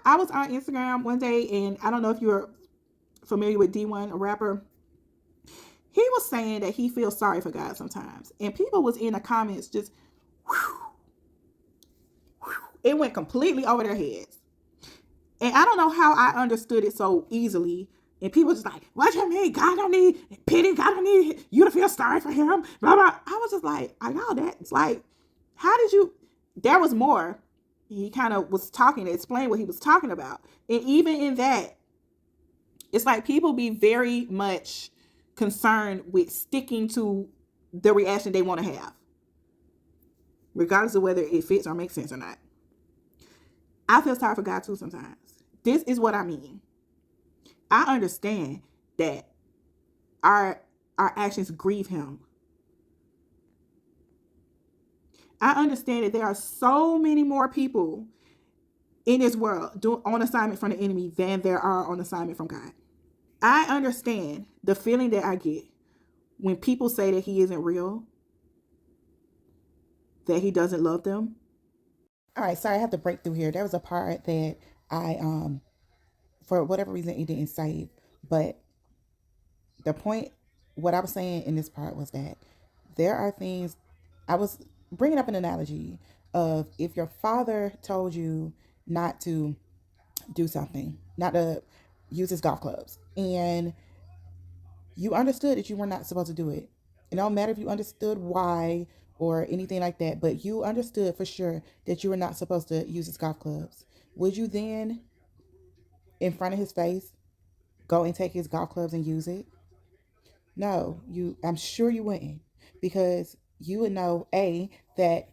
I was on Instagram one day, and I don't know if you're familiar with D1, a rapper. He was saying that he feels sorry for God sometimes, and people was in the comments just, whew, it went completely over their heads. And I don't know how I understood it so easily. And people just like, what you mean? God don't need pity. God don't need you to feel sorry for him. Blah, blah. I was just like, I know that. It's like, how did you? There was more. He kind of was talking to explain what he was talking about. And even in that, it's like people be very much concerned with sticking to the reaction they want to have, regardless of whether it fits or makes sense or not. I feel sorry for God too sometimes. This is what I mean. I understand that our actions grieve him. I understand that there are so many more people in this world on assignment from the enemy than there are on assignment from God. I understand the feeling that I get when people say that he isn't real, that he doesn't love them. All right, sorry, I have to break through here. There was a part that I for whatever reason it didn't save, but the point, what I was saying in this part was that there are things, I was bringing up an analogy of if your father told you not to do something, not to use his golf clubs, and you understood that you were not supposed to do it. It don't matter if you understood why or anything like that, but you understood for sure that you were not supposed to use his golf clubs. Would you then, in front of his face, go and take his golf clubs and use it? No, I'm sure you wouldn't, because you would know A, that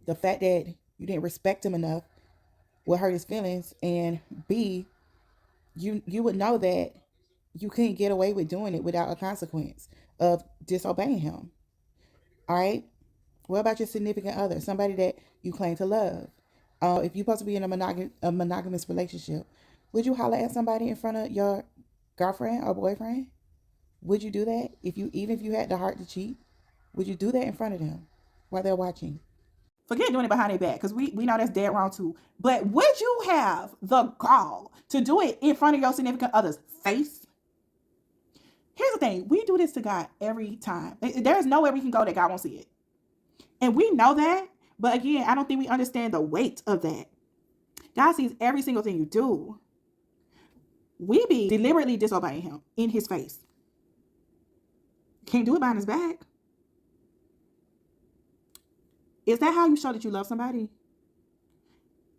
the fact that you didn't respect him enough would hurt his feelings, and B, you would know that you couldn't get away with doing it without a consequence of disobeying him. All right. What about your significant other, somebody that you claim to love? If you're supposed to be in a monogamous relationship, would you holler at somebody in front of your girlfriend or boyfriend? Would you do that even if you had the heart to cheat? Would you do that in front of them while they're watching? Forget doing it behind their back, because we know that's dead wrong too. But would you have the gall to do it in front of your significant other's face? Here's the thing. We do this to God every time. There's nowhere we can go that God won't see it. And we know that. But again, I don't think we understand the weight of that. God sees every single thing you do. We be deliberately disobeying him in his face. Can't do it behind his back. Is that how you show that you love somebody?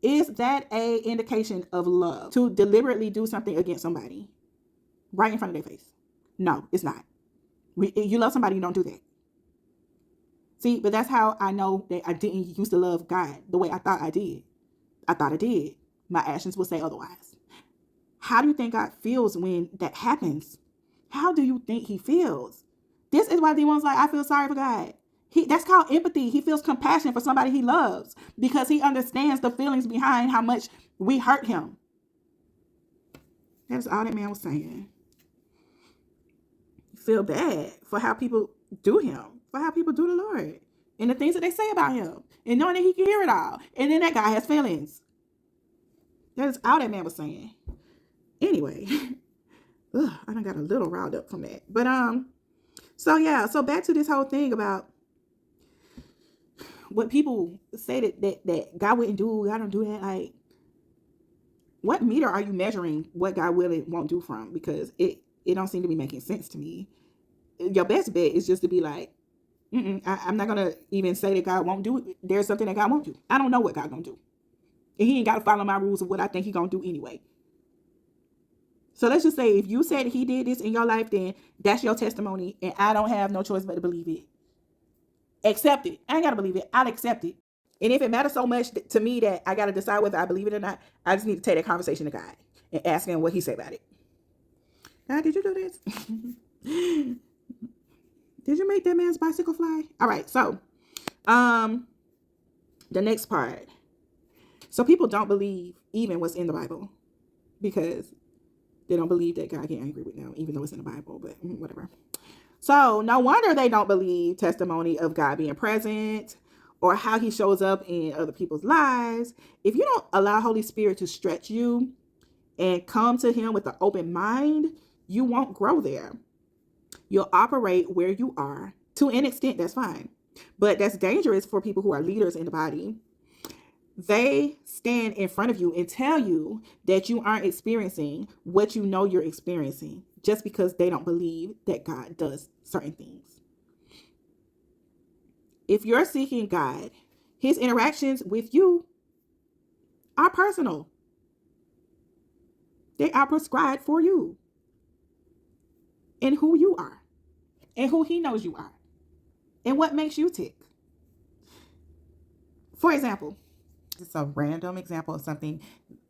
Is that a indication of love, to deliberately do something against somebody right in front of their face? No, it's not. You love somebody, you don't do that. See, but that's how I know that I didn't used to love God the way I thought I did. I thought I did. My actions would say otherwise. How do you think God feels when that happens? How do you think he feels? This is why D1's like, I feel sorry for God. That's called empathy. He feels compassion for somebody he loves because he understands the feelings behind how much we hurt him. That's all that man was saying. Feel bad for how people do him, for how people do the Lord, and the things that they say about him, and knowing that he can hear it all. And then that guy has feelings. That is all that man was saying. Anyway, I done got a little riled up from that. But so back to this whole thing about what people say that God wouldn't do. God don't do that. Like, what meter are you measuring what God will and won't do from? Because it don't seem to be making sense to me. Your best bet is just to be like, I'm not gonna even say that God won't do it. There's something that God won't do. I don't know what God gonna do, and he ain't gotta follow my rules of what I think he gonna do anyway. So let's just say if you said he did this in your life, then that's your testimony, and I don't have no choice but to believe it. Accept it. I ain't gotta believe it. I'll accept it. And if it matters so much to me that I gotta decide whether I believe it or not, I just need to take that conversation to God and ask him what he say about it. God, did you do this? Did you make that man's bicycle fly? All right, so the next part. So people don't believe even what's in the Bible because they don't believe that God get angry with them, even though it's in the Bible, but whatever. So no wonder they don't believe testimony of God being present or how he shows up in other people's lives, if you don't allow Holy Spirit to stretch you and come to him with an open mind, you won't grow there. You'll operate where you are. To an extent, that's fine. But that's dangerous for people who are leaders in the body. They stand in front of you and tell you that you aren't experiencing what you know you're experiencing just because they don't believe that God does certain things. If you're seeking God, his interactions with you are personal. They are prescribed for you and who you are and who he knows you are and what makes you tick. For example, it's a random example of something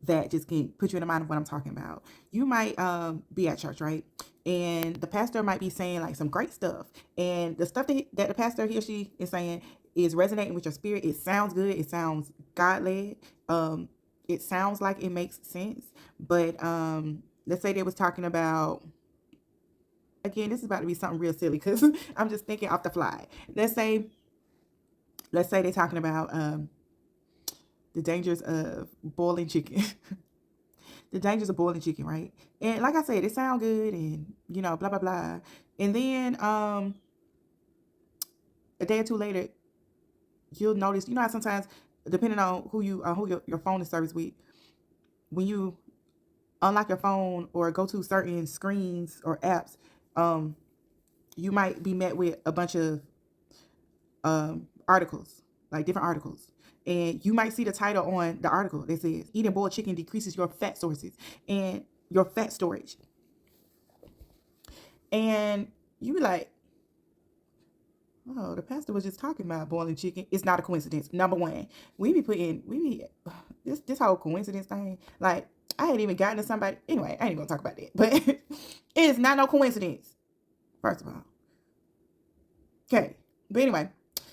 that just can put you in the mind of what I'm talking about. You might be at church, right? And the pastor might be saying like some great stuff. And the stuff that the pastor, he or she is saying is resonating with your spirit. It sounds good. It sounds God-led. It sounds like it makes sense. But let's say they was talking about, again, this is about to be something real silly because I'm just thinking off the fly. Let's say they're talking about the dangers of boiling chicken. The dangers of boiling chicken, right? And like I said, it sounds good and, you know, blah, blah, blah. And then a day or two later, you'll notice, you know how sometimes, depending on who your phone is serviced with, when you unlock your phone or go to certain screens or apps, you might be met with a bunch of articles, like different articles. And you might see the title on the article that says, eating boiled chicken decreases your fat sources and your fat storage. And you be like, oh, the pastor was just talking about boiling chicken. It's not a coincidence. Number one, this whole coincidence thing. Like, I hadn't even gotten to somebody. Anyway, I ain't even gonna talk about that. But it is not no coincidence, first of all. Okay. But anyway,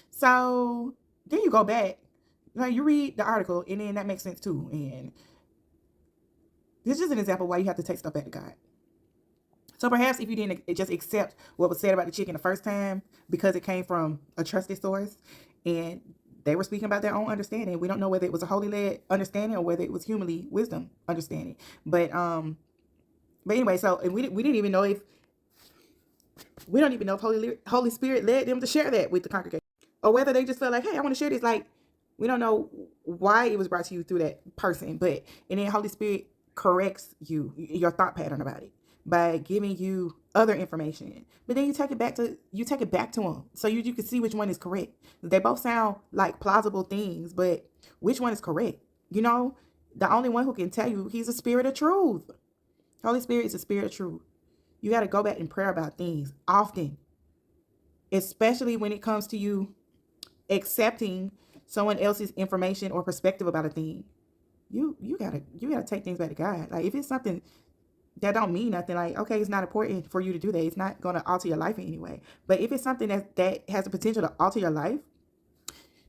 so then you go back. Like, you read the article, and then that makes sense too. And this is just an example why you have to take stuff back to God. So perhaps if you didn't just accept what was said about the chicken the first time because it came from a trusted source and they were speaking about their own understanding, we don't know whether it was a holy led understanding or whether it was humanly wisdom understanding. But anyway, so and we don't even know if Holy Spirit led them to share that with the congregation, or whether they just felt like, hey, I want to share this. Like, we don't know why it was brought to you through that person, and then Holy Spirit corrects your thought pattern about it by giving you other information. But then you take it back to them so you can see which one is correct. They both sound like plausible things, but which one is correct? You know, the only one who can tell you, he's a spirit of truth. Holy Spirit is a spirit of truth. You got to go back and pray about things often, especially when it comes to you accepting someone else's information or perspective about a thing. You gotta take things back to God. Like, if it's something that don't mean nothing, like, okay, it's not important for you to do that. It's not going to alter your life in any way. But if it's something that has the potential to alter your life,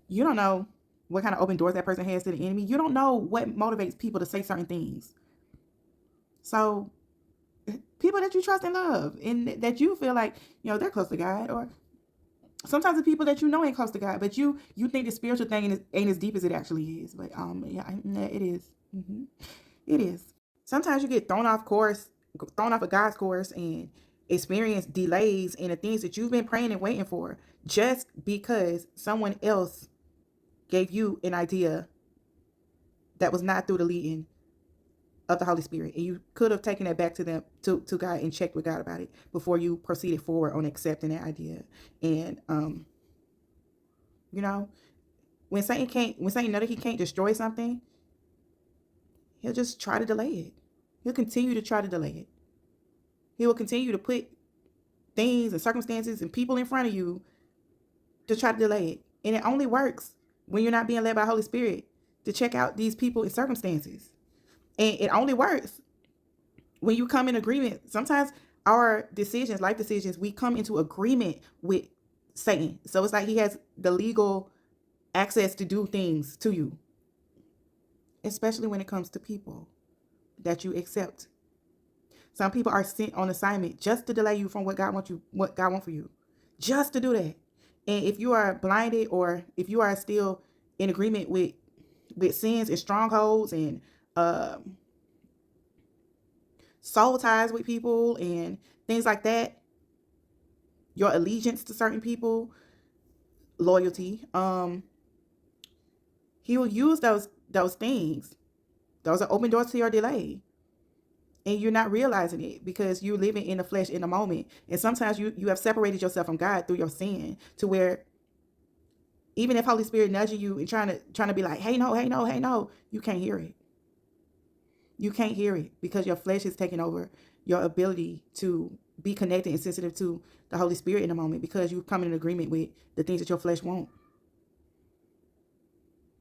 you don't know what kind of open doors that person has to the enemy. You don't know what motivates people to say certain things. So people that you trust and love and that you feel like, you know, they're close to God, or sometimes the people that you know ain't close to God, but you think the spiritual thing ain't as deep as it actually is. But yeah, it is. Mm-hmm. It is. Sometimes you get thrown off of God's course and experience delays in the things that you've been praying and waiting for, just because someone else gave you an idea that was not through the leading of the Holy Spirit. And you could have taken that back to to God and checked with God about it before you proceeded forward on accepting that idea. And you know, when Satan know that he can't destroy something, he'll just try to delay it. He'll continue to try to delay it. He will continue to put things and circumstances and people in front of you to try to delay it. And it only works when you're not being led by the Holy Spirit to check out these people and circumstances. And it only works when you come in agreement. Sometimes our decisions, life decisions, we come into agreement with Satan. So it's like he has the legal access to do things to you, especially when it comes to people that you accept. Some people are sent on assignment just to delay you from what God wants for you, just to do that. And if you are blinded, or if you are still in agreement with sins and strongholds and soul ties with people and things like that, your allegiance to certain people, loyalty, he will use those things. Those are open doors to your delay. And you're not realizing it because you're living in the flesh in the moment. And sometimes you have separated yourself from God through your sin, to where even if Holy Spirit nudging you and trying to be like, hey, no, hey, no, hey, no, you can't hear it. You can't hear it because your flesh is taking over your ability to be connected and sensitive to the Holy Spirit in a moment, because you come in agreement with the things that your flesh wants.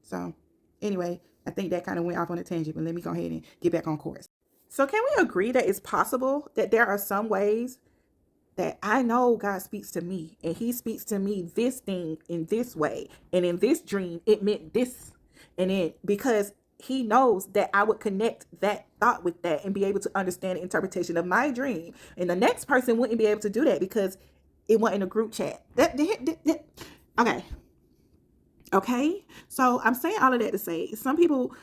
So anyway, I think that kind of went off on a tangent, but let me go ahead and get back on course. So can we agree that it's possible that there are some ways that I know God speaks to me, and he speaks to me this thing in this way, and in this dream it meant this, and then because he knows that I would connect that thought with that and be able to understand the interpretation of my dream, and the next person wouldn't be able to do that because it wasn't a group chat. Okay. Okay, so I'm saying all of that to say some people,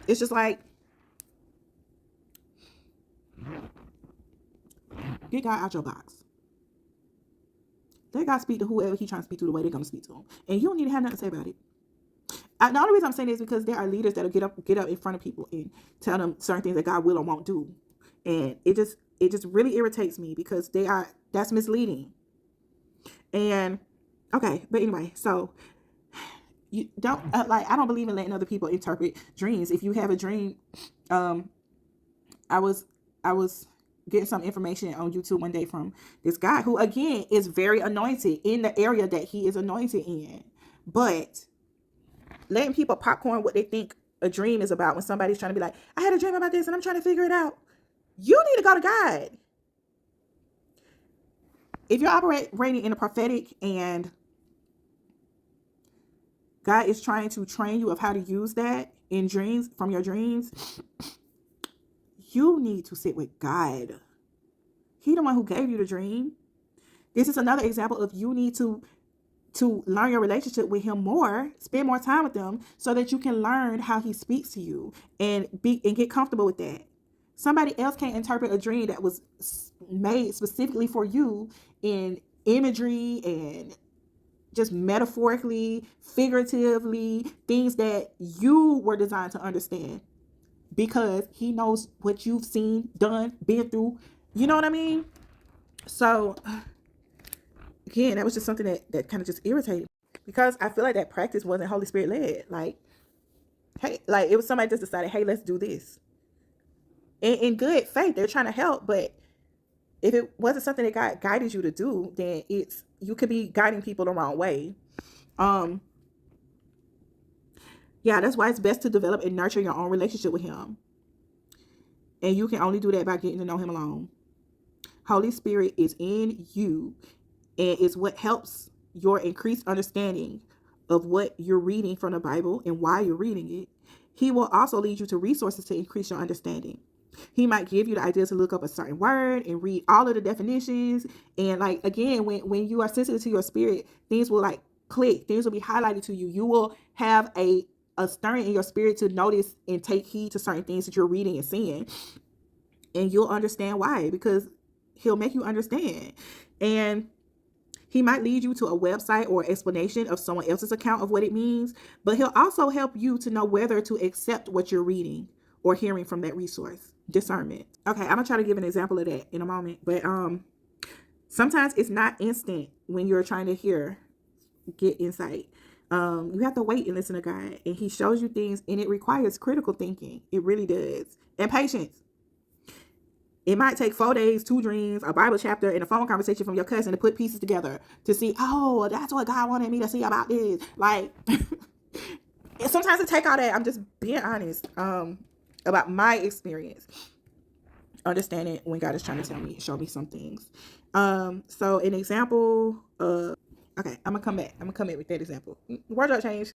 it's just like, get God out your box. Let God speak to whoever he's trying to speak to the way they're going to speak to him. And you don't need to have nothing to say about it. The only reason I'm saying this is because there are leaders that'll get up in front of people and tell them certain things that God will or won't do. And it just really irritates me because that's misleading. And okay, but anyway, so you don't I don't believe in letting other people interpret dreams. If you have a dream, I was getting some information on YouTube one day from this guy who, again, is very anointed in the area that he is anointed in. But letting people popcorn what they think a dream is about when somebody's trying to be like, I had a dream about this and I'm trying to figure it out. You need to go to God. If you're operating in the prophetic and God is trying to train you of how to use that in dreams, from your dreams, you need to sit with God. He's the one who gave you the dream. This is another example of you need to learn your relationship with him more, spend more time with him so that you can learn how he speaks to you and get comfortable with that. Somebody else can't interpret a dream that was made specifically for you in imagery and just metaphorically, figuratively, things that you were designed to understand, because he knows what you've seen, done, been through. You know what I mean? So again, that was just something that kind of just irritated me, because I feel like that practice wasn't Holy Spirit led. Like, hey, like it was somebody just decided, hey, let's do this. In good faith, they're trying to help, but if it wasn't something that God guided you to do, then you could be guiding people the wrong way. Yeah, that's why it's best to develop and nurture your own relationship with him. And you can only do that by getting to know him alone. Holy Spirit is in you, and it's what helps your increased understanding of what you're reading from the Bible and why you're reading it. He will also lead you to resources to increase your understanding. He might give you the idea to look up a certain word and read all of the definitions. And like, again, when you are sensitive to your spirit, things will like click. Things will be highlighted to you. You will have a stirring in your spirit to notice and take heed to certain things that you're reading and seeing. And you'll understand why, because he'll make you understand. And he might lead you to a website or explanation of someone else's account of what it means, but he'll also help you to know whether to accept what you're reading or hearing from that resource. Discernment. Okay, I'm gonna try to give an example of that in a moment, but sometimes it's not instant when you're trying to get insight. You have to wait and listen to God, and he shows you things, and it requires critical thinking. It really does. And patience. It might take 4 days, 2 dreams, a Bible chapter, and a phone conversation from your cousin to put pieces together to see, oh, that's what God wanted me to see about this. Like, sometimes it take all that. I'm just being honest about my experience, understanding when God is trying to show me some things. So an example of, okay, I'm gonna come back with that example. Wardrobe change.